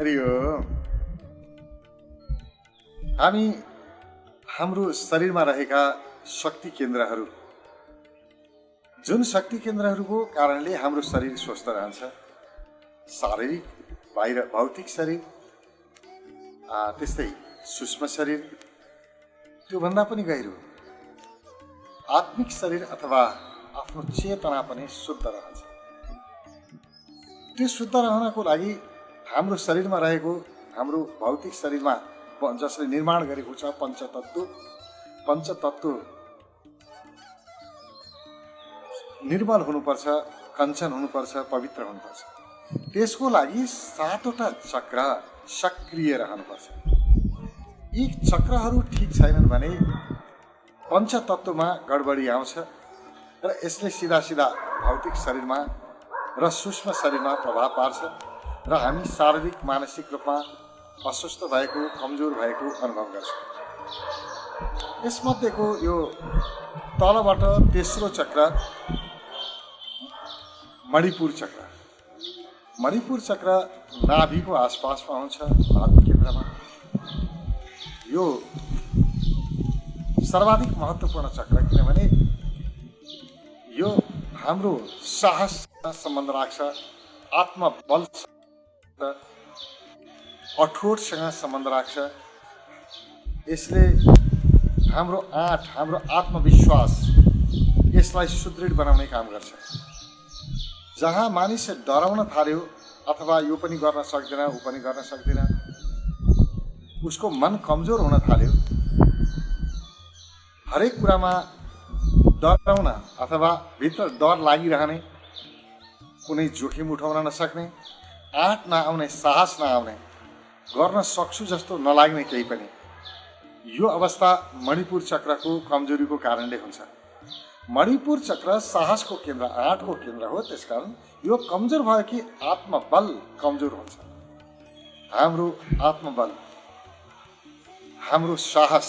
हरिओम। हामी हाम्रो शरीरमा रहेका शक्ति केन्द्रहरू, जुन शक्ति केन्द्रहरूको कारणले हाम्रो शरीर स्वस्थ रहन्छ, शारीरिक बाहिर भौतिक शरीर, त्यस्तै सूक्ष्म शरीर, त्योभन्दा पनि गहिरो आत्मिक शरीर अथवा आफ्नो चेतना पनि शुद्ध रहन्छ। त्यो शुद्ध रहनको लागि हाम्रो शरीरमा रहेको, हाम्रो भौतिक शरीरमा जसले निर्माण गरेको छ पञ्चतत्व निर्मल हुनुपर्छ, कञ्चन हुनुपर्छ, पवित्र हुनुपर्छ। त्यसको लागि 7वटा चक्र सक्रिय रहनुपर्छ। यी चक्रहरू ठिक छैनन् भने पञ्चतत्वमा गडबडी आउँछ र यसले सिधा सिधा भौतिक शरीरमा र सूक्ष्म शरीरमा प्रभाव पार्छ र हामी शारीरिक मानसिक रूपमा अस्वस्थ भएको, कमजोर भएको अनुभव गर्छौँ। यसमध्येको यो तलबाट तेस्रो चक्र मणिपुर चक्र। मणिपुर चक्र नाभिको आसपासमा हुन्छ, नाभि केन्द्रमा। यो सर्वाधिक महत्त्वपूर्ण चक्र, किनभने यो हाम्रो साहससँग सम्बन्ध राख्छ, आत्मबल अठोटसँग सम्बन्ध राख्छ। यसले हाम्रो हाम्रो आत्मविश्वास यसलाई सुदृढ बनाउने काम गर्छ। जहाँ मानिस डराउन थाल्यो अथवा यो पनि गर्न सक्दैन, ऊ पनि गर्न सक्दैन, उसको मन कमजोर हुन थाल्यो, हरेक कुरामा डराउन अथवा भित्र डर लागिरहने, कुनै जोखिम उठाउन नसक्ने, आँट नआउने, साहस नआउने, गर्न सक्छु जस्तो नलाग्ने केही पनि, यो अवस्था मणिपुर चक्रको कमजोरीको कारणले हुन्छ। मणिपुर चक्र साहसको केन्द्र, आँटको केन्द्र हो। त्यसकारण यो कमजोर भयो कि आत्मबल कमजोर हुन्छ। हाम्रो आत्मबल, हाम्रो साहस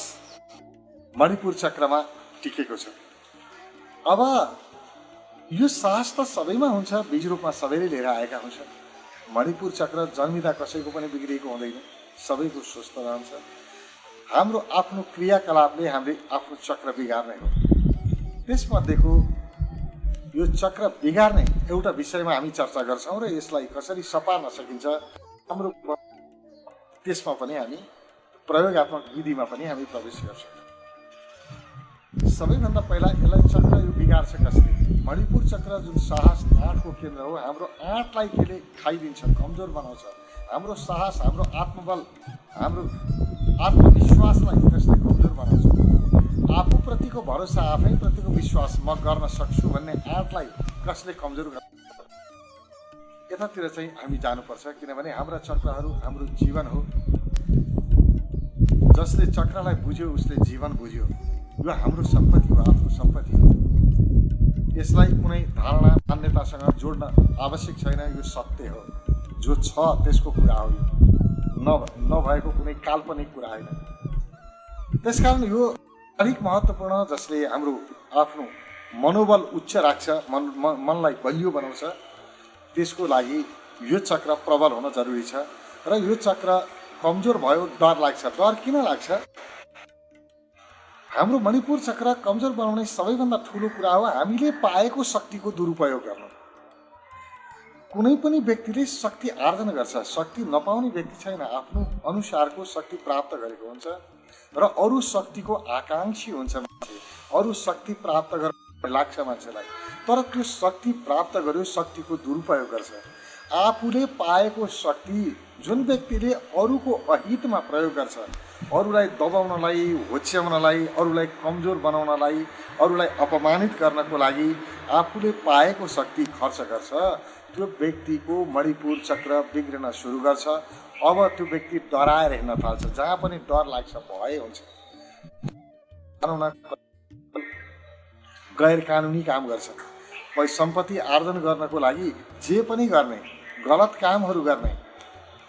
मणिपुर चक्रमा टिकेको छ। अब यो साहस त सबैमा हुन्छ, बीज रूपमा सबैले लिएर आएका हुन्छ। मणिपुर चक्र जन्मिँदा कसैको पनि बिग्रिएको हुँदैन, सबैको स्वस्थ रहन्छ। हाम्रो आफ्नो क्रियाकलापले हामीले आफ्नो चक्र बिगार्ने हो। त्यसमध्येको यो चक्र बिगार्ने एउटा विषयमा हामी चर्चा गर्छौँ र यसलाई कसरी सपार्न सकिन्छ हाम्रो त्यसमा पनि हामी प्रयोगात्मक विधिमा पनि हामी प्रवेश गर्छौँ। सबैभन्दा पहिला यसलाई चक्र यो बिगार्छ कसरी? मणिपुर चक्र जुन साहस आँटको केन्द्र हो, हाम्रो आँटलाई त्यसले खाइदिन्छ, कमजोर बनाउँछ। हाम्रो साहस, हाम्रो आत्मबल, हाम्रो आत्मविश्वासलाई त्यसले कमजोर बनाउँछ। आफूप्रतिको भरोसा, आफैप्रतिको विश्वास, म गर्न सक्छु भन्ने आँटलाई कसले कमजोर गर्छ? यतातिर चाहिँ हामी जानुपर्छ, किनभने हाम्रा चक्रहरू हाम्रो जीवन हो। जसले चक्रलाई बुझ्यो उसले जीवन बुझ्यो। यो हाम्रो सम्पत्ति हो, आफ्नो सम्पत्ति हो। यसलाई कुनै धारणा मान्यतासँग जोड्न आवश्यक छैन। यो सत्य हो, जो छ त्यसको कुरा हो। नभएको कुनै काल्पनिक कुरा होइन। त्यसकारण यो अलिक महत्त्वपूर्ण, जसले हाम्रो आफ्नो मनोबल उच्च राख्छ, मनलाई बलियो बनाउँछ। त्यसको लागि यो चक्र प्रबल हुन जरुरी छ। र यो चक्र कमजोर भयो, डर लाग्छ। डर किन लाग्छ? हाम्रो मणिपुर चक्र कमजोर बनाउने सबैभन्दा ठुलो कुरा हो हामीले पाएको शक्तिको दुरुपयोग गर्नु। कुनै पनि व्यक्तिले शक्ति आर्जन गर्छ, शक्ति नपाउने व्यक्ति छैन। आफ्नो अनुसारको शक्ति प्राप्त गरेको हुन्छ र अरू शक्तिको आकाङ्क्षी हुन्छ मान्छे। अरू शक्ति प्राप्त गर्न लाग्छ मान्छेलाई, तर त्यो शक्ति प्राप्त गर्यो शक्तिको दुरुपयोग गर्छ। आफूले पाएको शक्ति जुन व्यक्तिले अरूको अहितमा प्रयोग गर्छ, अरूलाई दबाउनलाई, होच्याउनलाई, अरूलाई कमजोर बनाउनलाई, अरूलाई अपमानित गर्नको लागि आफूले पाएको शक्ति खर्च गर्छ, त्यो व्यक्तिको मणिपुर चक्र बिग्रन सुरु गर्छ। अब त्यो व्यक्ति डराएर हिँड्न थाल्छ। जहाँ पनि डर लाग्छ, भय हुन्छ। गैर कानुनी काम गर्छ। सम्पत्ति आर्जन गर्नको लागि जे पनि गर्ने, गलत कामहरू गर्ने,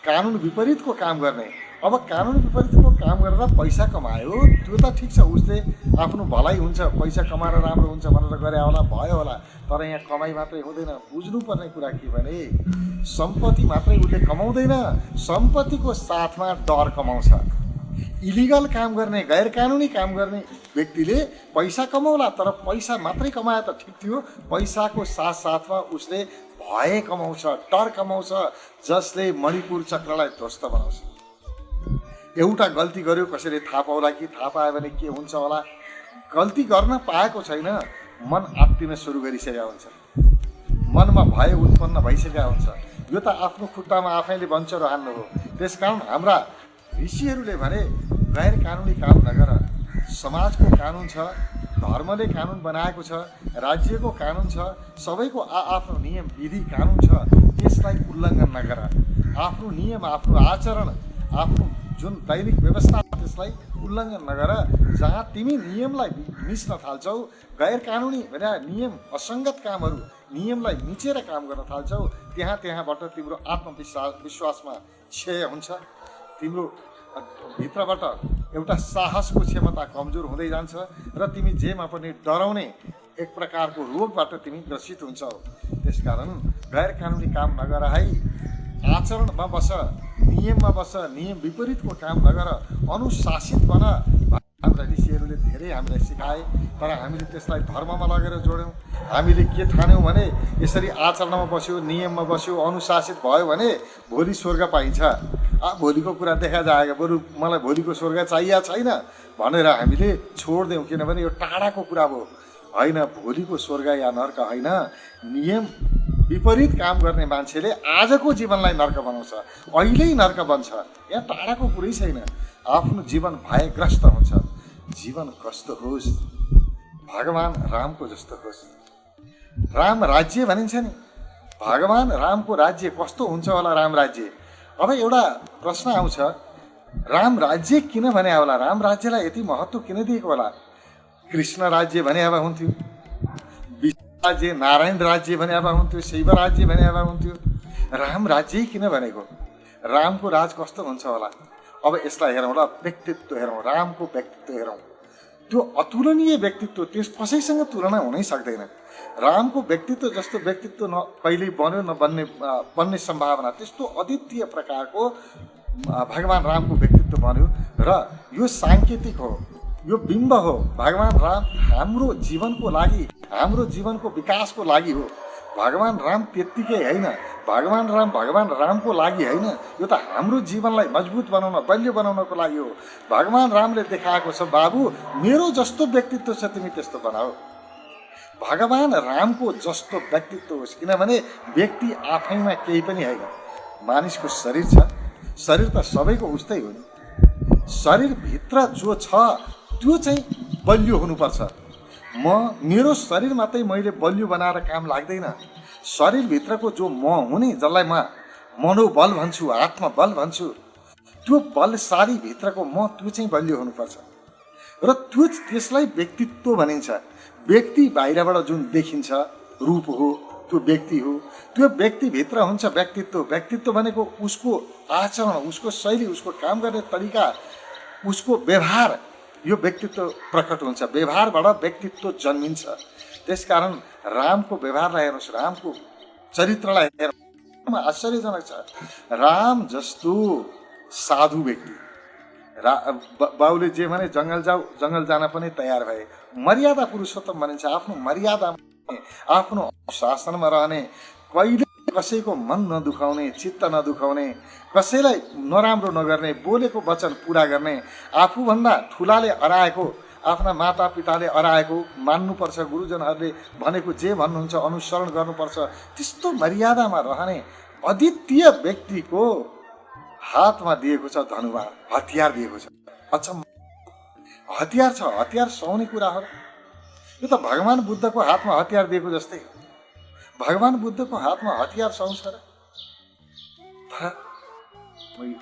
कानुन विपरीतको काम गर्ने। अब कानुन विपरीतको काम गरेर पैसा कमायो, त्यो त ठिक छ, उसले आफ्नो भलाइ हुन्छ, पैसा कमाएर राम्रो हुन्छ भनेर गरे होला, भयो होला। तर यहाँ कमाइ मात्रै हुँदैन। बुझ्नुपर्ने कुरा के भने सम्पत्ति मात्रै उसले कमाउँदैन, सम्पत्तिको साथमा डर कमाउँछ। इलिगल काम गर्ने, गैर कानुनी काम गर्ने व्यक्तिले पैसा कमाउला, तर पैसा मात्रै कमाए त ठिक थियो, पैसाको साथसाथमा उसले भय कमाउँछ, डर कमाउँछ, जसले मणिपुर चक्रलाई ध्वस्त बनाउँछ। एउटा गल्ती गर्यो, कसैले थाहा पाउला कि थाहा पायो भने के हुन्छ होला, गल्ती गर्न पाएको छैन, मन आत्तिन सुरु गरिसकेका हुन्छ, मनमा भय उत्पन्न भइसकेका हुन्छ। यो त आफ्नो खुट्टामा आफैले बन्चरो हान्नु हो। त्यसकारण हाम्रा ऋषिहरूले भने गैर कानुनी काम नगर। समाजको कानुन छ, धर्मले कानुन बनाएको छ, राज्यको कानुन छ, सबैको आफ्नो नियम विधि कानुन छ, त्यसलाई उल्लङ्घन नगर। आफ्नो नियम, आफ्नो आचरण, आफ्नो जुन दैनिक व्यवस्था त्यसलाई उल्लङ्घन नगर। जहाँ तिमी नियमलाई मिच्न थाल्छौ, गैर कानुनी भने नियम असङ्गत कामहरू, नियमलाई मिचेर काम गर्न थाल्छौ, त्यहाँबाट तिम्रो आत्मविश्वासमा क्षय हुन्छ, तिम्रो भित्रबाट एउटा साहसको क्षमता कमजोर हुँदै जान्छ र तिमी जेमा पनि डराउने एक प्रकारको रोगबाट तिमी ग्रसित हुन्छौ। त्यसकारण गैर कानुनी काम नगर है, आचरणमा बस, नियममा बस, नियम विपरीतको काम नगर, अनुशासित बन। हाम्रा ऋषिहरूले धेरै हामीलाई सिकाए, तर हामीले त्यसलाई धर्ममा लगेर जोड्यौँ। हामीले के ठान्यौँ भने यसरी आचरणमा बस्यो, नियममा बस्यो, अनुशासित भयो भने भोलि स्वर्ग पाइन्छ। भोलिको कुरा देखा जाएगा, बरु मलाई भोलिको स्वर्ग चाहिएको छैन भनेर हामीले छोडिदियौँ, किनभने यो टाढाको कुरा हो। होइन, भोलिको स्वर्ग या नर्क होइन, नियम विपरीत काम गर्ने मान्छेले आजको जीवनलाई नर्क बनाउँछ, अहिल्यै नर्क बन्छ। यहाँ टाढाको कुरै छैन। आफ्नो जीवन भयग्रस्त हुन्छ। जीवन कस्तो होस्, भगवान रामको जस्तो होस्। राम राज्य भनिन्छ नि, भगवान रामको राज्य कस्तो हुन्छ होला? राम राज्य। अब एउटा प्रश्न आउँछ, राम राज्य किन भने होला? राम राज्यलाई यति महत्त्व किन दिएको होला? कृष्ण राज्य भने भए हुन्थ्यो, विष्णु राज्य, नारायण राज्य भने भए हुन्थ्यो, शैव राज्य भने भए हुन्थ्यो। राम राज्य किन भनेको? रामको राज कस्तो हुन्छ होला? अब यसलाई हेरौँ ल, व्यक्तित्व हेरौँ, रामको व्यक्तित्व हेरौँ। त्यो अतुलनीय व्यक्तित्व, त्यस कसैसँग तुलना हुनै सक्दैन। रामको व्यक्तित्व जस्तो व्यक्तित्व कहिल्यै बन्यो बन्ने सम्भावना, त्यस्तो अद्वितीय प्रकारको भगवान रामको व्यक्तित्व बन्यो। र यो साङ्केतिक हो, यो बिम्ब हो। भगवान राम हाम्रो जीवनको लागि, हाम्रो जीवनको विकासको लागि हो। भगवान राम त्यत्तिकै होइन, भगवान रामको लागि होइन, यो त हाम्रो जीवनलाई मजबुत बनाउन, बलियो बनाउनको लागि हो। भगवान रामले देखाएको छ, बाबु मेरो जस्तो व्यक्तित्व छ तिमी त्यस्तो बनाऊ। भगवान रामको जस्तो व्यक्तित्व होस्, किनभने व्यक्ति आफैमा केही पनि होइन। मानिसको शरीर छ, शरीर त सबैको उस्तै हो नि। शरीरभित्र जो छ त्यो चाहिँ बलियो हुनुपर्छ। मेरो शरीर मात्रै मैले बलियो बनाएर काम लाग्दैन। शरीरभित्रको जो म हुने, जसलाई म मनोबल भन्छु, आत्मबल भन्छु, त्यो बलशाली भित्रको म, त्यो चाहिँ बलियो हुनुपर्छ। र त्यसलाई व्यक्तित्व भनिन्छ। व्यक्ति बाहिरबाट जुन देखिन्छ रूप हो, त्यो व्यक्ति हो। त्यो व्यक्तिभित्र हुन्छ व्यक्तित्व। व्यक्तित्व भनेको उसको आचरण, उसको शैली, उसको काम गर्ने तरिका, उसको व्यवहार, यो व्यक्तित्व प्रकट हुन्छ। व्यवहारबाट व्यक्तित्व जन्मिन्छ। त्यसकारण रामको व्यवहारलाई हेर्नुहोस्, रामको चरित्रलाई हेर्नुहोस्, आश्चर्यजनक छ। राम जस्तो साधु व्यक्ति, बाउले जे भने जङ्गल जाऊ, जङ्गल जान पनि तयार भए। मर्यादा पुरुषोत्तम भनिन्छ। आफ्नो मर्यादामा, आफ्नो शासनमा रहने, कहिले कसैको मन नदुखाउने, चित्त नदुखाउने, कसैलाई नराम्रो नगर्ने, बोलेको वचन पुरा गर्ने, आफूभन्दा ठुलाले अराएको, आफ्ना मातापिताले अराएको मान्नुपर्छ, गुरुजनहरूले भनेको जे भन्नुहुन्छ अनुसरण गर्नुपर्छ, त्यस्तो मर्यादामा रहने अद्वितीय व्यक्तिको हातमा दिएको छ धनुवार, हतियार दिएको छ। अचम्म हतियार छ, हतियार सुहाउने कुरा हो। यो त भगवान बुद्धको हातमा हतियार दिएको जस्तै। भगवान बुद्धको हातमा हतियार सुहाउँछ र?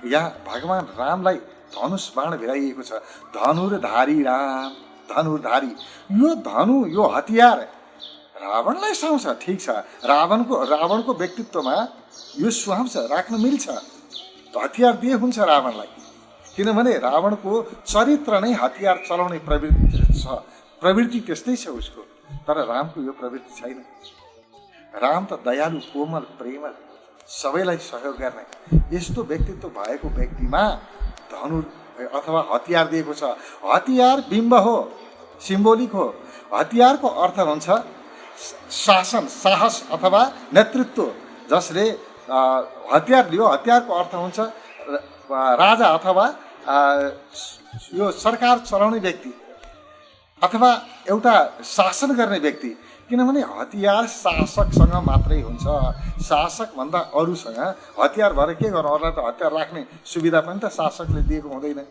यहाँ भगवान रामलाई धनुष बाण भिराइएको छ। धनुर्धारी राम, धनुर्धारी। यो धनु, यो हतियार रावणलाई सुहाउँछ, ठिक छ। रावणको व्यक्तित्वमा यो सुहाउँछ, राख्न मिल्छ। हतियार दिए हुन्छ रावणलाई। किनभने रावणको चरित्र नै हतियार चलाउने प्रवृत्ति त्यस्तै छ उसको। तर रामको यो प्रवृत्ति छैन। राम त दयालु, कोमल, प्रेमल, सबैलाई सहयोग गर्ने यस्तो व्यक्तित्व भएको व्यक्तिमा धनु अथवा हतियार दिएको छ। हतियार बिम्ब हो, सिम्बोलिक हो। हतियारको अर्थ हुन्छ शासन, साहस अथवा नेतृत्व। जसले हतियार लियो, हतियारको अर्थ हुन्छ राजा अथवा यो सरकार चलाउने व्यक्ति अथवा एउटा शासन गर्ने व्यक्ति। किनभने हतियार शासकसँग मात्रै हुन्छ। शासकभन्दा अरूसँग हतियार भएर के गर्नु? अरूलाई त हतियार राख्ने सुविधा पनि त शासकले दिएको हुँदैन।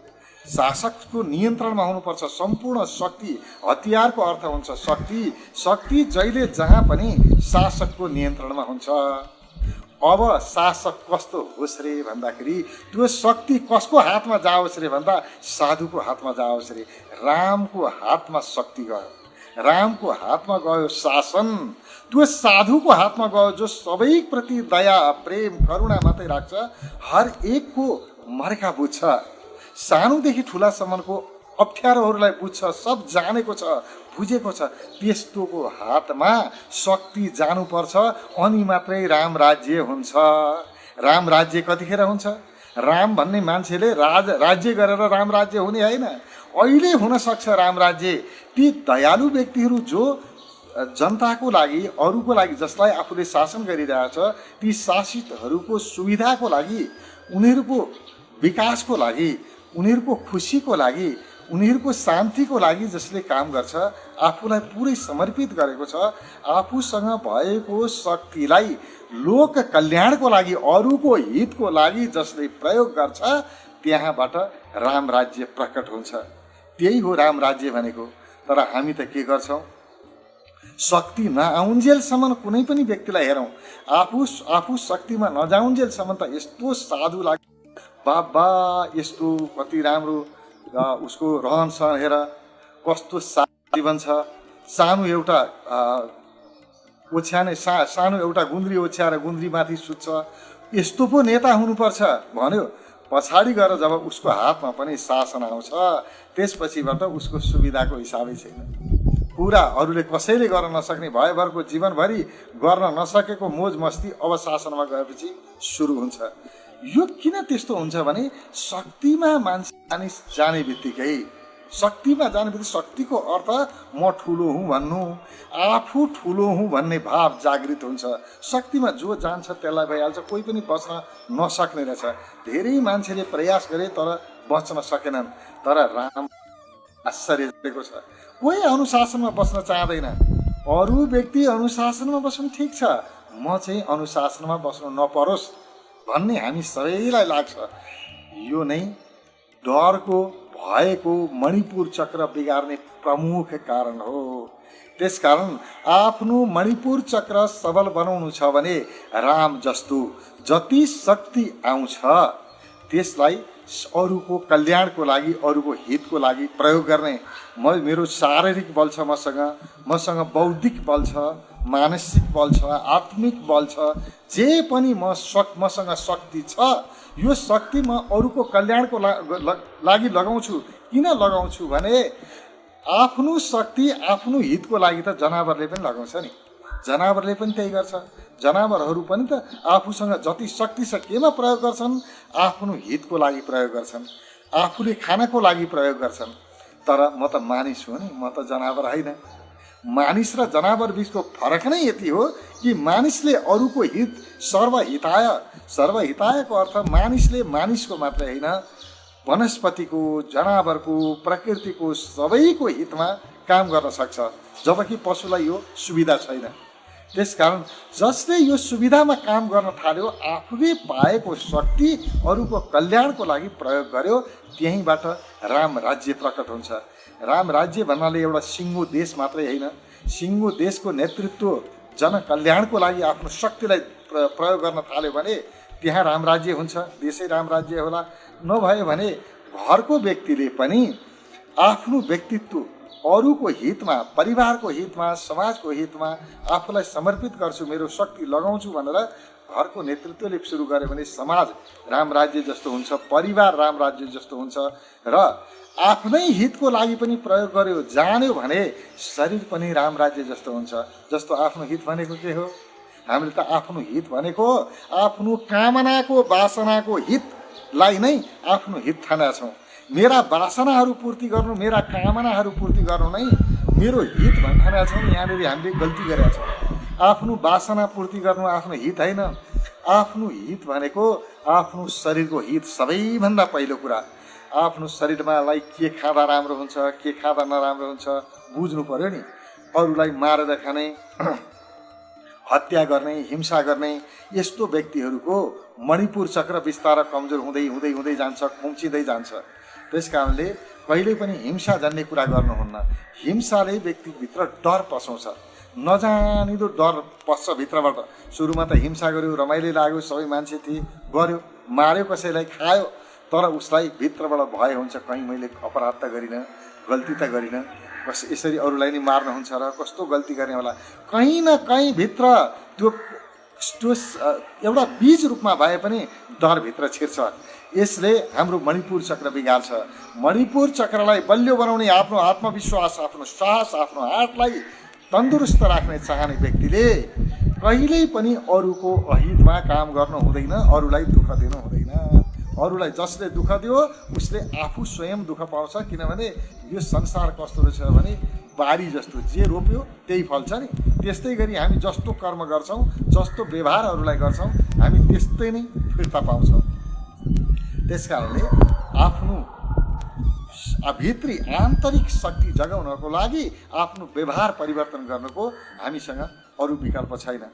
शासकको नियन्त्रणमा हुनुपर्छ सम्पूर्ण शक्ति। हतियारको अर्थ हुन्छ शक्ति। शक्ति जहिले जहाँ पनि शासकको नियन्त्रणमा हुन्छ। अब शासक कस्तो होस् रे भन्दाखेरि त्यो शक्ति कसको हातमा जाओस् रे भन्दा साधुको हातमा जाओस् रे। रामको हातमा शक्ति गयो, रामको हातमा गयो शासन। त्यो साधुको हातमा गयो जो सबैप्रति दया, प्रेम, करुणा मात्रै राख्छ। हर एकको मर्का बुझ्छ, सानोदेखि ठुलासम्मको अप्ठ्यारोहरूलाई बुझ्छ, सब जानेको छ, बुझेको छ। त्यस्तोको हातमा शक्ति जानुपर्छ अनि मात्रै राम राज्य हुन्छ। राम राज्य कतिखेर हुन्छ? राम भन्ने मान्छेले राज्य गरेर राम राज्य हुने होइन। अहिले हुन सक्छ राम राज्य। ती दयालु व्यक्तिहरू जो जनताको लागि, अरूको लागि, जसलाई आफूले शासन गरिरहेछ, ती शासितहरूको सुविधाको लागि, उनीहरूको विकासको लागि, उनीहरूको खुसीको लागि, उनीहरूको शान्तिको लागि जसले काम गर्छ, आफूलाई पुरै समर्पित गरेको छ, आफूसँग भएको शक्तिलाई लोक कल्याणको लागि, अरूको हितको लागि जसले प्रयोग गर्छ, त्यहाँबाट राम राज्य प्रकट हुन्छ। त्यही हो राम राज्य भनेको। तर हामी त के गर्छौँ? शक्ति नआउन्जेलसम्म कुनै पनि व्यक्तिलाई हेरौँ, आफू शक्तिमा नजाउन्जेलसम्म त यस्तो साधु लाग्छ, बाबा यस्तो कति राम्रो उसको रहन सहन हेर, कस्तो सानो जीवन छ। सानो एउटा ओछ्याने सानो एउटा गुन्द्री ओछ्याएर गुन्द्रीमाथि सुत्छ। यस्तो पो नेता हुनुपर्छ भन्यो। पछाडि गएर जब उसको हातमा पनि शासन आउँछ, त्यसपछिबाट उसको सुविधाको हिसाबै छैन। पुरा अरूले कसैले गर्न नसक्ने भयभरको जीवनभरि गर्न नसकेको मोज मस्ती अब शासनमा गएपछि सुरु हुन्छ। यो किन त्यस्तो हुन्छ भने शक्तिमा मान्छे जाने बित्तिकै शक्तिको अर्थ म ठुलो हुँ भन्नु, आफू ठुलो हुँ भन्ने भाव जागृत हुन्छ। शक्तिमा जो जान्छ त्यसलाई भइहाल्छ, कोही पनि बच्न नसक्ने रहेछ। धेरै मान्छेले प्रयास गरे तर बच्न सकेनन्। तर राम आश्चर्य गरेको छ, कोही अनुशासनमा बस्न चाहँदैन। अरू व्यक्ति अनुशासनमा बस्नु ठिक छ, म चाहिँ अनुशासनमा बस्नु नपरोस् भन्ने हामी सबैलाई लाग्छ। यो नै डरको, भयको मणिपुर चक्र बिगार्ने प्रमुख कारण हो। त्यसकारण आफ्नो मणिपुर चक्र सबल बनाउनु छ भने राम जस्तो जति शक्ति आउँछ त्यसलाई अरूको कल्याणको लागि, अरूको हितको लागि प्रयोग गर्ने। मेरो शारीरिक बल छ, मसँग बौद्धिक बल छ, मानसिक बल छ, आत्मिक बल छ, जे पनि मसँग शक्ति छ, यो शक्ति म अरूको कल्याणको लागि लगाउँछु। किन लगाउँछु भने आफ्नो शक्ति आफ्नो हितको लागि त जनावरले पनि लगाउँछ नि। जनावरले पनि त्यही गर्छ। जनावरहरू पनि त आफूसँग जति शक्ति छ केमा प्रयोग गर्छन्? आफ्नो हितको लागि प्रयोग गर्छन्, आफूले खानको लागि प्रयोग गर्छन्। तर म त मानिस हो नि, म त जनावर होइन। मानिस र जनावर बिचको फरक नै यति हो कि मानिसले अरूको हित, सर्वहितायको अर्थ मानिसले मानिसको मात्रै होइन, वनस्पतिको, जनावरको, प्रकृतिको सबैको हितमा काम गर्न सक्छ, जबकि पशुलाई यो सुविधा छैन। त्यसकारण जसले यो सुविधामा काम गर्न थाल्यो, आफूले पाएको शक्ति अरूको कल्याणको लागि प्रयोग गर्यो, त्यहीँबाट राम राज्य प्रकट हुन्छ। राम राज्य भन्नाले एउटा सिङ्गो देश मात्रै होइन। सिङ्गो देशको नेतृत्व जनकल्याणको लागि आफ्नो शक्तिलाई प्रयोग गर्न थाल्यो भने त्यहाँ राम राज्य हुन्छ, देशै राम राज्य होला। नभए भने घरको व्यक्तिले पनि आफ्नो व्यक्तित्व अरूको हितमा, परिवारको हितमा, समाजको हितमा आफूलाई समर्पित गर्छु, मेरो शक्ति लगाउँछु भनेर घरको नेतृत्वले सुरु गर्यो भने समाज राम राज्य जस्तो हुन्छ, परिवार राम राज्य जस्तो हुन्छ र आफ्नै हितको लागि पनि प्रयोग गर्यो जान्यो भने शरीर पनि राम राज्य जस्तो हुन्छ। जस्तो आफ्नो हित भनेको के हो? हामीले त आफ्नो हित भनेको आफ्नो कामनाको वासनाको हितलाई नै आफ्नो हित ठानेका छौँ। मेरा वासनाहरू पूर्ति गर्नु, मेरा कामनाहरू पूर्ति गर्नु नै मेरो हित भन्ठानेका छौँ। यहाँनिर हामीले गल्ती गरेका छौँ। आफ्नो वासना पूर्ति गर्नु आफ्नो हित होइन। आफ्नो हित भनेको आफ्नो शरीरको हित सबैभन्दा पहिलो कुरा। आफ्नो शरीरमालाई के खाँदा राम्रो हुन्छ, के खाँदा नराम्रो हुन्छ बुझ्नु पर्यो नि। अरूलाई मारेर खाने, हत्या गर्ने, हिंसा गर्ने यस्तो व्यक्तिहरूको मणिपुर चक्र बिस्तारै कमजोर हुँदै हुँदै हुँदै जान्छ, खुम्चिँदै जान्छ। त्यस कारणले कहिल्यै पनि हिंसा जान्ने कुरा गर्नुहुन्न। हिंसाले व्यक्तिभित्र डर पसाउँछ, नजानिदो डर पस्छ भित्रबाट। सुरुमा त हिंसा गर्यो, रमाइलो लाग्यो, सबै मान्छे थिए, गर्यो, मार्यो, कसैलाई खायो, तर उसलाई भित्रबाट भय हुन्छ कहीँ मैले अपराध त गरिनँ, गल्ती त गरिनँ, यसरी अरूलाई नै मार्नुहुन्छ र कस्तो गल्ती गर्ने होला। कहीँ न कहीँ भित्र त्यो एउटा बीज रूपमा भए पनि डरभित्र छिर्छ। यसले हाम्रो मणिपुर चक्र बिगार्छ। मणिपुर चक्रलाई बलियो बनाउने आफ्नो आत्मविश्वास, आफ्नो साहस, आफ्नो हातलाई तन्दुरुस्त राख्ने चाहने व्यक्तिले कहिल्यै पनि अरूको अहितमा काम गर्नु हुँदैन, अरूलाई दुःख दिनु हुँदैन। अरूलाई जसले दुःख दियो उसले आफू स्वयं दुःख पाउँछ। किनभने यो संसार कस्तो रहेछ भने बारी जस्तो, जे रोप्यो त्यही फल्छ नि। त्यस्तै गरी हामी जस्तो कर्म गर्छौँ, जस्तो व्यवहार अरूलाई गर्छौँ, हामी त्यस्तै नै फिर्ता पाउँछौँ। त्यस कारणले आफ्नो भित्री आन्तरिक शक्ति जगाउनको लागि आफ्नो व्यवहार परिवर्तन गर्नुको हामीसँग अरू विकल्प छैन।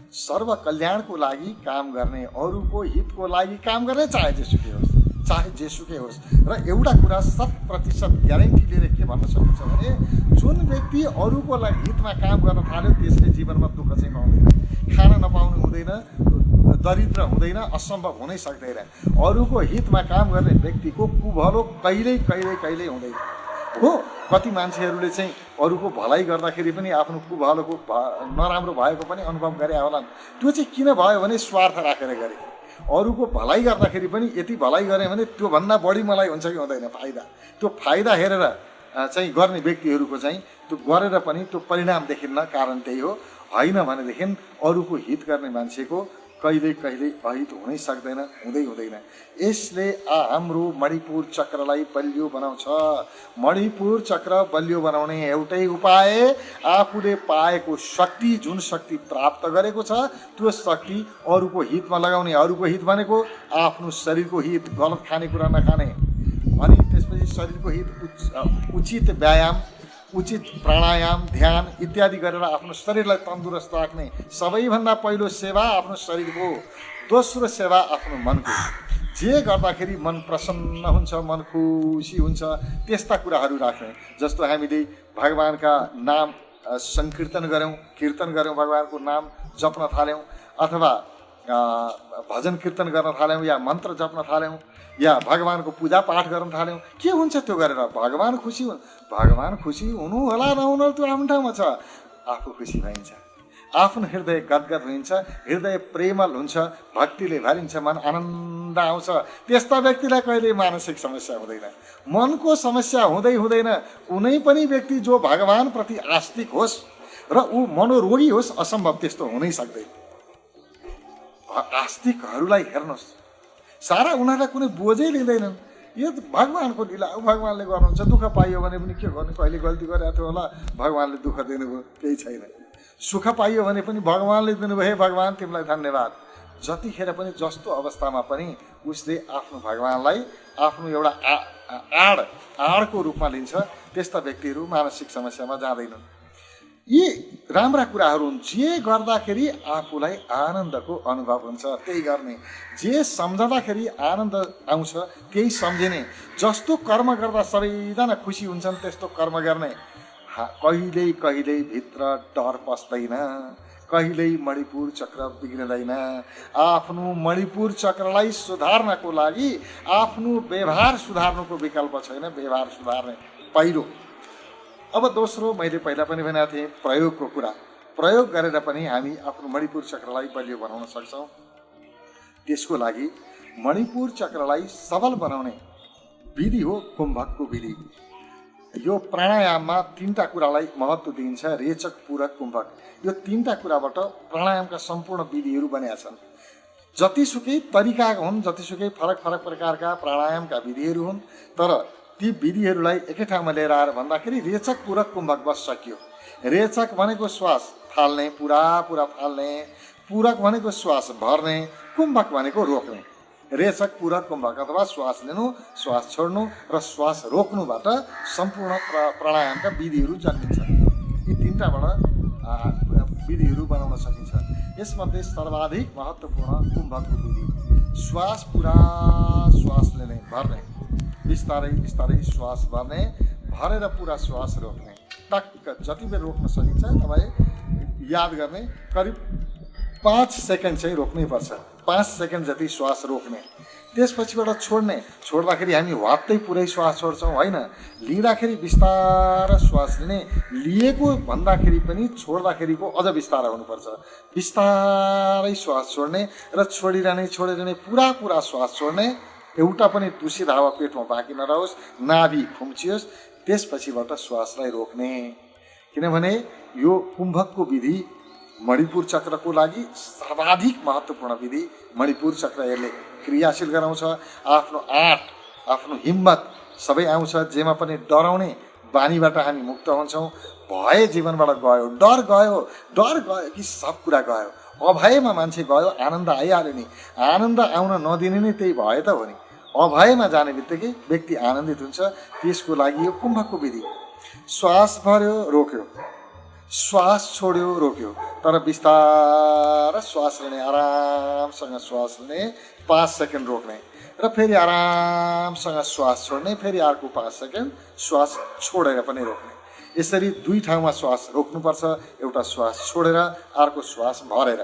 सर्व कल्याणको लागि काम गर्ने, अरूको हितको लागि काम गर्ने, चाहे जेसुकै होस्, चाहे जेसुकै होस्। र एउटा कुरा 100% ग्यारेन्टी लिएर के भन्न सकिन्छ भने जुन व्यक्ति अरूको हितमा काम गर्न थाल्यो त्यसले जीवनमा दुःख चाहिँ पाउँदैन, खान नपाउनु हुँदैन, दरिद्र हुँदैन, असम्भव हुनै सक्दैन। अरूको हितमा काम गर्ने व्यक्तिको कुभलो कहिल्यै हुँदैन हो। कति मान्छेहरूले चाहिँ अरूको भलाइ गर्दाखेरि पनि आफ्नो कुभलोको नराम्रो भएको पनि अनुभव गरे होलान्। त्यो चाहिँ किन भयो भने स्वार्थ राखेर गरे। अरूको भलाइ गर्दाखेरि पनि यति भलाइ गरेँ भने त्योभन्दा बढी मलाई हुन्छ कि हुँदैन फाइदा, त्यो फाइदा हेरेर चाहिँ गर्ने व्यक्तिहरूको चाहिँ त्यो गरेर पनि त्यो परिणाम देखिन्न। कारण त्यही हो। होइन भनेदेखि अरूको हित गर्ने मान्छेको कहिल्यै अहित हुनै सक्दैन, हुँदैन। यसले हाम्रो मणिपुर चक्रलाई बलियो बनाउँछ। मणिपुर चक्र बलियो बनाउने एउटै उपाय आफूले पाएको शक्ति, जुन शक्ति प्राप्त गरेको छ त्यो शक्ति अरूको हितमा लगाउने। अरूको हित भनेको आफ्नो शरीरको हित, गलत खानेकुरा नखाने, अनि त्यसपछि शरीरको हित उचित व्यायाम, उचित प्राणायाम, ध्यान इत्यादि गरेर आफ्नो शरीरलाई तन्दुरुस्त राख्ने। सबैभन्दा पहिलो सेवा आफ्नो शरीरको, दोस्रो सेवा आफ्नो मनको। जे गर्दाखेरि मन प्रसन्न हुन्छ, मन खुसी हुन्छ, त्यस्ता कुराहरू राख्ने। जस्तो हामीले भगवानका नाम संकीर्तन गऱ्यौँ, कीर्तन गऱ्यौँ, भगवानको नाम जप्न थाल्यौँ, अथवा भजन कीर्तन गर्न थाल्यौँ, या मन्त्र जप्न थाल्यौँ, या भगवानको पूजा पाठ गर्न थाल्यौँ। के हुन्छ त्यो गरेर? भगवान खुसी हुनु होला नहुनु त्यो आफ्नो ठाउँमा छ। आफू खुसी भइन्छ, आफ्नो हृदय गदगद हुन्छ, हृदय प्रेमल हुन्छ, भक्तिले भरिन्छ, मन आनन्द आउँछ। त्यस्ता व्यक्तिलाई कहिल्यै मानसिक समस्या हुँदैन, मनको समस्या हुँदैन। कुनै पनि व्यक्ति जो भगवानप्रति आस्तिक होस् र ऊ मनोरोगी होस्, असम्भव त्यस्तो हुनै सक्दैन। आस्तिकहरूलाई हेर्नुहोस्, सारा उनीहरूलाई कुनै बोझै लिँदैनन्। यो भगवानको लीला हो, भगवानले गर्नुहुन्छ। दुःख पाइयो भने पनि के गर्ने, कहिले गल्ती गरेको थियो होला, भगवानले दुःख दिनुभयो, केही छैन। सुख पाइयो भने पनि भगवानले दिनुभयो, हे भगवान तिमीलाई धन्यवाद। जतिखेर पनि जस्तो अवस्थामा पनि उसले आफ्नो भगवानलाई आफ्नो एउटा आडको रूपमा लिन्छ। त्यस्ता व्यक्तिहरू मानसिक समस्यामा जाँदैनन्। यी राम्रा कुराहरू हुन्। जे गर्दाखेरि आफूलाई आनन्दको अनुभव हुन्छ त्यही गर्ने, जे सम्झँदाखेरि आनन्द आउँछ त्यही सम्झिने, जस्तो कर्म गर्दा सबैजना खुसी हुन्छन् त्यस्तो कर्म गर्ने। कहिल्यै भित्र डर पस्दैन, कहिल्यै मणिपुर चक्र बिग्रिँदैन। आफ्नो मणिपुर चक्रलाई सुधार्नको लागि आफ्नो व्यवहार सुधार्नुको विकल्प छैन, व्यवहार सुधार्ने पहिलो। अब दोस्रो, मैले पहिला पनि भनेको थिएँ, प्रयोगको कुरा। प्रयोग गरेर पनि हामी आफ्नो मणिपुर चक्रलाई बलियो बनाउन सक्छौँ। त्यसको लागि मणिपुर चक्रलाई सबल बनाउने विधि हो कुम्भकको विधि। यो प्राणायाममा 3टा कुरालाई महत्त्व दिइन्छ, रेचक, पूरक, कुम्भक। यो 3टा कुराबाट प्राणायामका सम्पूर्ण विधिहरू बनेका छन्। जतिसुकै तरिकाका हुन्, जतिसुकै फरक फरक प्रकारका प्राणायामका विधिहरू हुन्, तर ती विधिहरूलाई एकै ठाउँमा लिएर आएर भन्दाखेरि रेचक, पूरक, कुम्भक बस सकियो। रेचक भनेको श्वास फाल्ने, पुरा फाल्ने, पूरक भनेको श्वास भर्ने, कुम्भक भनेको रोक्ने। रेचक, पूरक, कुम्भक अथवा श्वास लिनु, श्वास छोड्नु र श्वास रोक्नुबाट सम्पूर्ण प्राणायामका विधिहरू जन्मिन्छन्। यी 3टाबाट विधिहरू बनाउन सकिन्छ। यसमध्ये सर्वाधिक महत्त्वपूर्ण कुम्भकको विधि। श्वास पुरा श्वास लिने, भर्ने, बिस्तारै बिस्तारै श्वास भर्ने, भरेर पुरा श्वास रोक्ने। टक्क जति बेर रोक्न सकिन्छ तपाईँ याद गर्ने, करिब 5 सेकेन्ड चाहिँ रोक्नै पर्छ। 5 सेकेन्ड जति श्वास रोक्ने, त्यसपछिबाट छोड्ने। छोड्दाखेरि हामी वात्तै पुरै श्वास छोड्छौँ होइन, लिँदाखेरि बिस्तार श्वास लिने, लिएको भन्दाखेरि पनि छोड्दाखेरिको अझ बिस्तार हुनुपर्छ। बिस्तारै श्वास छोड्ने र छोडिरहने पुरा श्वास छोड्ने। एउटा पनि दूषित हावा पेटमा बाँकी नरहोस्, नाभि खुम्चियोस्। त्यसपछिबाट श्वासलाई रोक्ने, किनभने यो कुम्भकको विधि मणिपुर चक्रको लागि सर्वाधिक महत्त्वपूर्ण विधि। मणिपुर चक्र यसले क्रियाशील गराउँछ। आफ्नो आँट, आफ्नो हिम्मत सबै आउँछ। जेमा पनि डराउने बानीबाट हामी मुक्त हुन्छौँ। भय जीवनबाट गयो, डर गयो कि सब कुरा गयो। अभयमा मान्छे गयो, आनन्द आइहाल्यो नि। आनन्द आउन नदिने नै त्यही भय त हो नि। अभयमा जाने बित्तिकै व्यक्ति आनन्दित हुन्छ। त्यसको लागि यो कुम्भकको विधि। श्वास भर्यो, रोक्यो, श्वास छोड्यो, रोक्यो, तर बिस्तार श्वास लिने, आरामसँग श्वास लिने, 5 सेकेन्ड रोक्ने र फेरि आरामसँग श्वास छोड्ने, फेरि अर्को 5 सेकेन्ड श्वास छोडेर पनि रोक्ने। यसरी 2 ठाउँमा श्वास रोक्नुपर्छ। एउटा श्वास छोडेर अर्को श्वास भरेर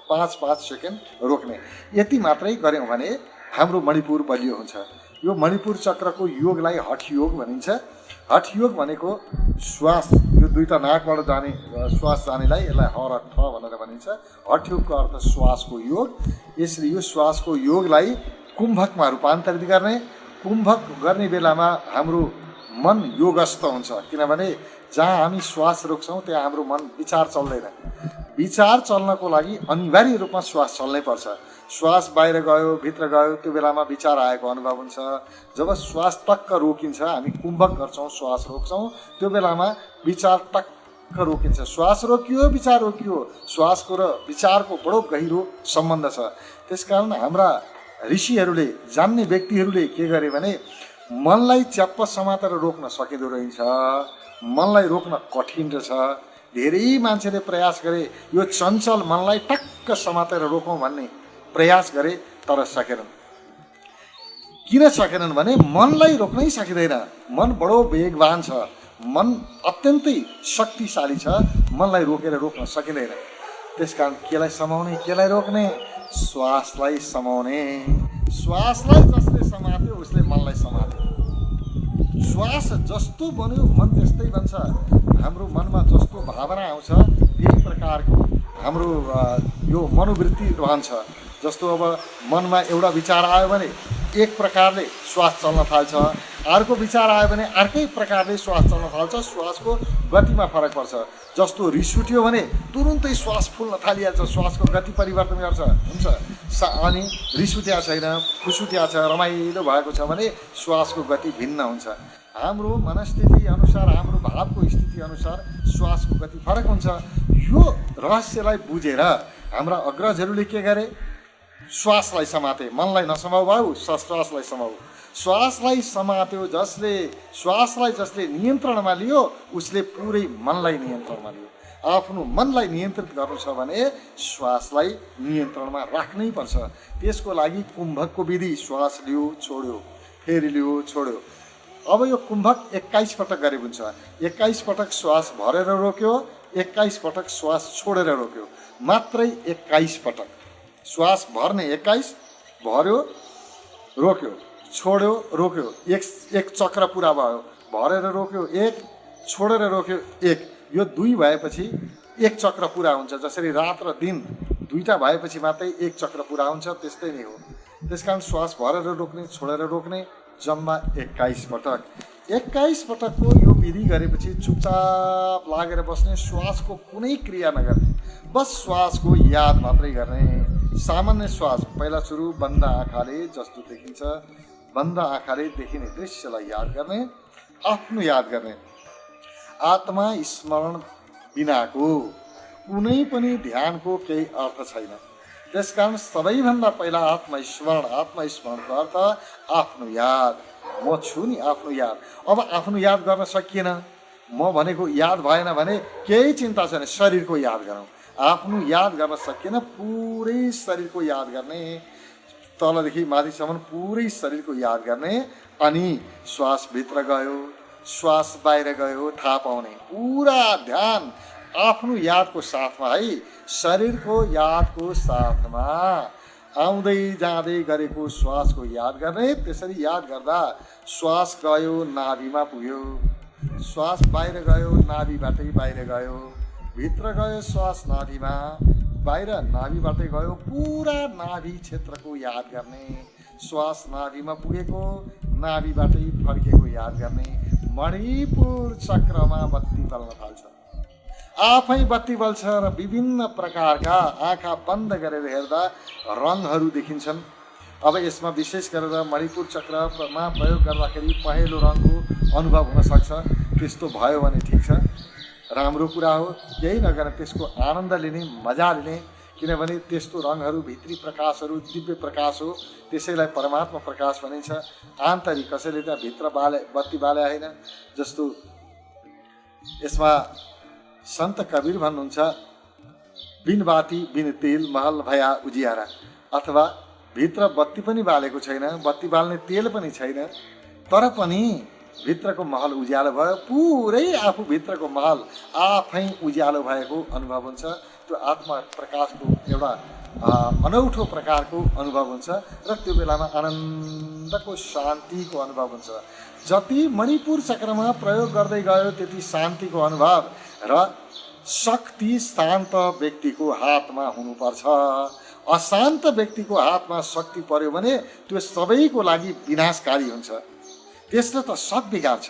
5-5 सेकेन्ड रोक्ने। यति मात्रै गऱ्यौँ भने हाम्रो मणिपुर बलियो हुन्छ। यो मणिपुर चक्रको योगलाई हठ योग भनिन्छ। हठ योग भनेको श्वास, यो 2टा नाकबाट जाने श्वास जानेलाई यसलाई ह र ठ भनेर भनिन्छ। हठ योगको अर्थ श्वासको योग। यसरी यो श्वासको योगलाई कुम्भकमा रूपान्तरित गर्ने। कुम्भक गर्ने बेलामा हाम्रो मन योगस्थ हुन्छ, किनभने जहाँ हामी श्वास रोक्छौँ त्यहाँ हाम्रो मन विचार चल्दैन। विचार चल्नको लागि अनिवार्य रूपमा श्वास चल्नै पर्छ। श्वास बाहिर गयो, भित्र गयो, त्यो बेलामा विचार आएको अनुभव हुन्छ। जब श्वास टक्क रोकिन्छ, हामी कुम्भक गर्छौँ, श्वास रोक्छौँ, त्यो बेलामा विचार टक्क रोकिन्छ। श्वास रोकियो, विचार रोकियो। श्वासको र विचारको बडो गहिरो सम्बन्ध छ। त्यसकारण हाम्रा ऋषिहरूले, जान्ने व्यक्तिहरूले के गरे भने मनलाई च्याप्प समातेर रोक्न सकिँदो रहेछ। मनलाई रोक्न कठिन रहेछ। धेरै मान्छेले प्रयास गरे यो चञ्चल मनलाई टक्क समातेर रोकौँ भन्ने प्रयास गरे, तर सकेनन्। किन सकेनन् भने मनलाई रोक्नै सकिँदैन। मन बडो वेगवान छ, मन अत्यन्तै शक्तिशाली छ। मनलाई रोक्न सकिँदैन। त्यसकारण केलाई समाउने, केलाई रोक्ने? श्वासलाई समाउने। श्वासलाई जसले समात्यो उसले मनलाई समात्यो। श्वास जस्तो बन्यो मन त्यस्तै बन्छ। हाम्रो मनमा जस्तो भावना आउँछ त्यही प्रकारको हाम्रो यो मनोवृत्ति रहन्छ। जस्तो अब मनमा एउटा विचार आयो भने एक प्रकारले श्वास चल्न थाल्छ, अर्को विचार आयो भने अर्कै प्रकारले श्वास चल्न थाल्छ। श्वासको गतिमा फरक पर्छ। जस्तो रिस उठ्यो भने तुरुन्तै श्वास फुल्न थालिहाल्छ, श्वासको गति परिवर्तन हुन्छ। अनि रिस उठ्या छैन, खुस उठ्या छ, रमाइलो भएको छ भने श्वासको गति भिन्न हुन्छ। हाम्रो मनस्थिति अनुसार, हाम्रो भावको स्थिति अनुसार श्वासको गति फरक हुन्छ। यो रहस्यलाई बुझेर हाम्रा अग्रजहरूले के गरे? श्वासलाई समाते। मनलाई नसमाऊ भाउ, श्वासलाई समाऊ। श्वासलाई समात्यो जसले, श्वासलाई जसले नियन्त्रणमा लियो उसले पुरै मनलाई नियन्त्रणमा लियो। आफ्नो मनलाई नियन्त्रित गर्नु छ भने श्वासलाई नियन्त्रणमा राख्नै पर्छ। त्यसको लागि कुम्भकको विधि, श्वास लियो, छोड्यो, फेरि लियो, छोड्यो। अब यो कुम्भक 21 पटक गरे हुन्छ। 21 पटक श्वास भरेर रोक्यो, 21 पटक श्वास छोडेर रोक्यो। मात्रै 21 पटक श्वास भर्ने, 21 भर्यो, रोक्यो, छोड्यो, रोक्यो। एक चक्र पुरा भयो। भरेर रोक्यो 1, छोडेर रोक्यो 1। यो 2 भएपछि एक चक्र पुरा हुन्छ। जसरी रात र दिन दुईटा भएपछि मात्रै एक चक्र पुरा हुन्छ, त्यस्तै नै हो। त्यसकारण श्वास भरेर रोक्ने, छोडेर रोक्ने, जम्मा 21 पटक। 21 पटकको यो विधि गरेपछि चुपचाप लागेर बस्ने, श्वासको कुनै क्रिया नगर्ने, बस श्वासको याद मात्रै गर्ने। सामान्य श्वास पहिला सुरु बन्द आँखाले जस्तो देखिन्छ, बन्द आँखाले देखिने दृश्यलाई याद गर्ने, आफ्नो याद गर्ने। आत्मा स्मरण बिनाको कुनै पनि ध्यानको केही अर्थ छैन। त्यसकारण सबैभन्दा पहिला आत्मस्मरणको अर्थ आफ्नो याद। म छु नि, आफ्नो याद। अब आफ्नो याद गर्न सकिएन, म भनेको याद भएन भने केही चिन्ता छैन, शरीरको याद गरौँ। आफ्नो याद गर्न सकिएन, पुरै शरीरको याद गर्ने, तलदेखि माथिसम्म पुरै शरीरको याद गर्ने। अनि श्वास भित्र गयो, श्वास बाहिर गयो थाहा पाउने, पुरा ध्यान आफ्नो यादको साथमा है, शरीरको यादको साथमा आउँदै जाँदै गरेको श्वासको याद गर्ने। त्यसरी याद गर्दा श्वास गयो नाभिमा पुग्यो, श्वास बाहिर गयो नाभिबाटै बाहिर गयो, भित्र गयो श्वास नाभिमा, बाहिर नाभिबाटै गयो, पुरा नाभि क्षेत्रको याद गर्ने। श्वास नाभिमा पुगेको, नाभिबाटै फर्केको याद गर्ने। मणिपुर चक्रमा बत्ती बल्न थाल्छ, आफै बत्ती बल्छ र विभिन्न प्रकारका आँखा बन्द गरेर हेर्दा रङहरू देखिन्छन्। अब यसमा विशेष गरेर मणिपुर चक्रमा प्रयोग गर्दाखेरि पहेँलो रङको अनुभव हुनसक्छ। त्यस्तो भयो भने ठिक छ, राम्रो कुरा हो। केही नगर्ने, त्यसको आनन्द लिने, मजा लिने, किनभने त्यस्तो रङहरू भित्री प्रकाशहरू दिव्य प्रकाश हो, त्यसैलाई परमात्मा प्रकाश भनिन्छ। आन्तरिक कसैले त्यहाँ भित्र बत्ती बाले होइन। जस्तो यसमा सन्त कबीर भन्नुहुन्छ, बिन बाती बिन तेल महल भया उजियारा। अथवा भित्र बत्ती पनि बालेको छैन, बत्ती बाल्ने तेल पनि छैन, तर पनि भित्रको महल उज्यालो भयो, पुरै आफू भित्रको महल आफै उज्यालो भएको अनुभव हुन्छ। त्यो आत्मा प्रकाशको एउटा अनौठो प्रकारको अनुभव हुन्छ र त्यो बेलामा आनन्दको शान्तिको अनुभव हुन्छ। जति मणिपुर चक्रमा प्रयोग गर्दै गयो त्यति शान्तिको अनुभव र शक्ति शान्त व्यक्तिको हातमा हुनुपर्छ। अशान्त व्यक्तिको हातमा शक्ति पर्यो भने त्यो सबैको लागि विनाशकारी हुन्छ, त्यसले त सब बिगार्छ।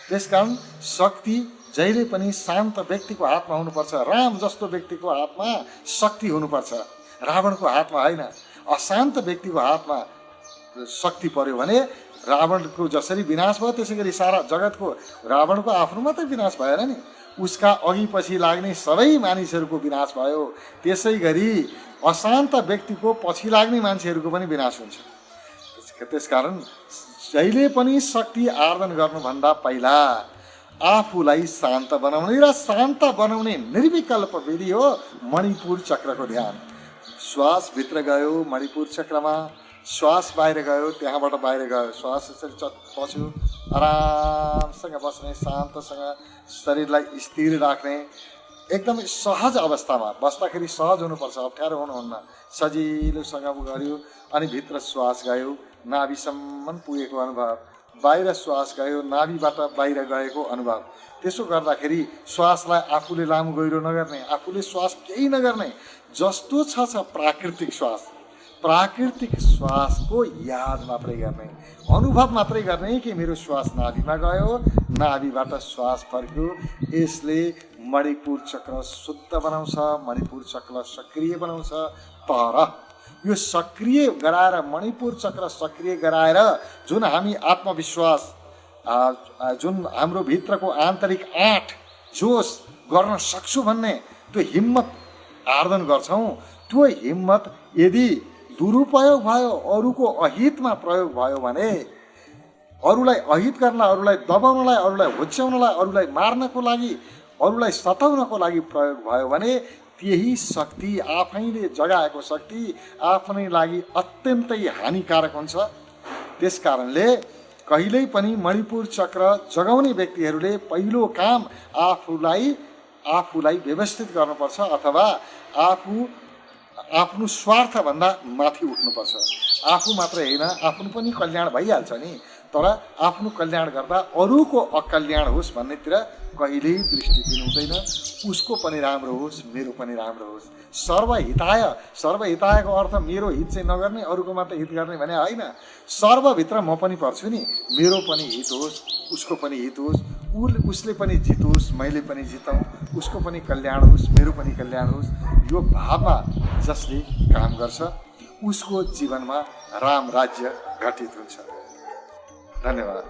त्यसकारण शक्ति जहिले पनि शान्त व्यक्तिको हातमा हुनुपर्छ। राम जस्तो व्यक्तिको हातमा शक्ति हुनुपर्छ, रावणको हातमा होइन। अशान्त व्यक्तिको हातमा शक्ति पर्यो भने रावणको जसरी विनाश भयो त्यसै गरी सारा जगतको, रावणको आफ्नो मात्रै विनाश भएन नि, उसका अघि पछि लाग्ने सबै मानिसहरूको विनाश भयो। त्यसै गरी अशान्त व्यक्तिको पछि लाग्ने मान्छेहरूको पनि विनाश हुन्छ। त्यसकारण जहिले पनि शक्ति आर्जन गर्नुभन्दा पहिला आफूलाई शान्त बनाउने र शान्त बनाउने निर्विकल्प विधि हो मणिपुर चक्रको ध्यान। श्वास भित्र गयो मणिपुर चक्रमा, श्वास बाहिर गयो त्यहाँबाट बाहिर गयो, श्वास यसरी पस्यो, आरामसँग बस्ने, शान्तसँग शरीरलाई स्थिर राख्ने, एकदमै सहज अवस्थामा बस्दाखेरि सहज हुनुपर्छ, अप्ठ्यारो हुनुहुन्न। सजिलोसँग गऱ्यो अनि भित्र श्वास गयो, नाभिसम्म पुगेको अनुभव, बाहिर श्वास गयो, नाभिबाट बाहिर गएको अनुभव। त्यसो गर्दाखेरि श्वासलाई आफूले लामो गहिरो नगर्ने, आफूले श्वास केही नगर्ने, जस्तो छ प्राकृतिक श्वास, प्राकृतिक श्वासको याद मात्रै गर्ने, अनुभव मात्रै गर्ने कि मेरो श्वास नाभिमा गयो, नाभिबाट श्वास फर्क्यो। यसले मणिपुर चक्र शुद्ध बनाउँछ, मणिपुर चक्र सक्रिय बनाउँछ। तर यो सक्रिय गराएर, मणिपुर चक्र सक्रिय गराएर जुन हामी आत्मविश्वास, जुन हाम्रो भित्रको आन्तरिक आँट जोस गर्न सक्छु भन्ने त्यो हिम्मत आर्जन गर्छौँ, त्यो हिम्मत यदि दुरुपयोग भयो, अरूको अहितमा प्रयोग भयो भने, अरूलाई अहित गर्न, अरूलाई दबाउनलाई, अरूलाई होच्याउनलाई, अरूलाई मार्नको लागि, अरूलाई सताउनको लागि प्रयोग भयो भने त्यही शक्ति, आफैले जगाएको शक्ति आफ्नै लागि अत्यन्तै हानिकारक हुन्छ। त्यस कारणले कहिल्यै पनि मणिपुर चक्र जगाउने व्यक्तिहरूले पहिलो काम आफूलाई व्यवस्थित गर्नुपर्छ, अथवा आफ्नो स्वार्थभन्दा माथि उठ्नुपर्छ। आफू मात्रै होइन, आफ्नो पनि कल्याण भइहाल्छ नि, तर आफ्नो कल्याण गर्दा अरूको अकल्याण होस् भन्नेतिर कहिल्यै दृष्टि दिनु हुँदैन। उसको पनि राम्रो होस्, मेरो पनि राम्रो होस्। सर्वहितायको अर्थ मेरो हित चाहिँ नगर्ने, अरूको मात्र हित गर्ने भने होइन। सर्वभित्र म पनि पर्छु नि, मेरो पनि हित होस्, उसको पनि हित होस्, उसले पनि जितोस्, मैले पनि जितौँ, उसको पनि कल्याण होस्, मेरो पनि कल्याण होस्। यो भावमा जसले काम गर्छ उसको जीवनमा राम राज्य घटित हुन्छ। धन्यवाद।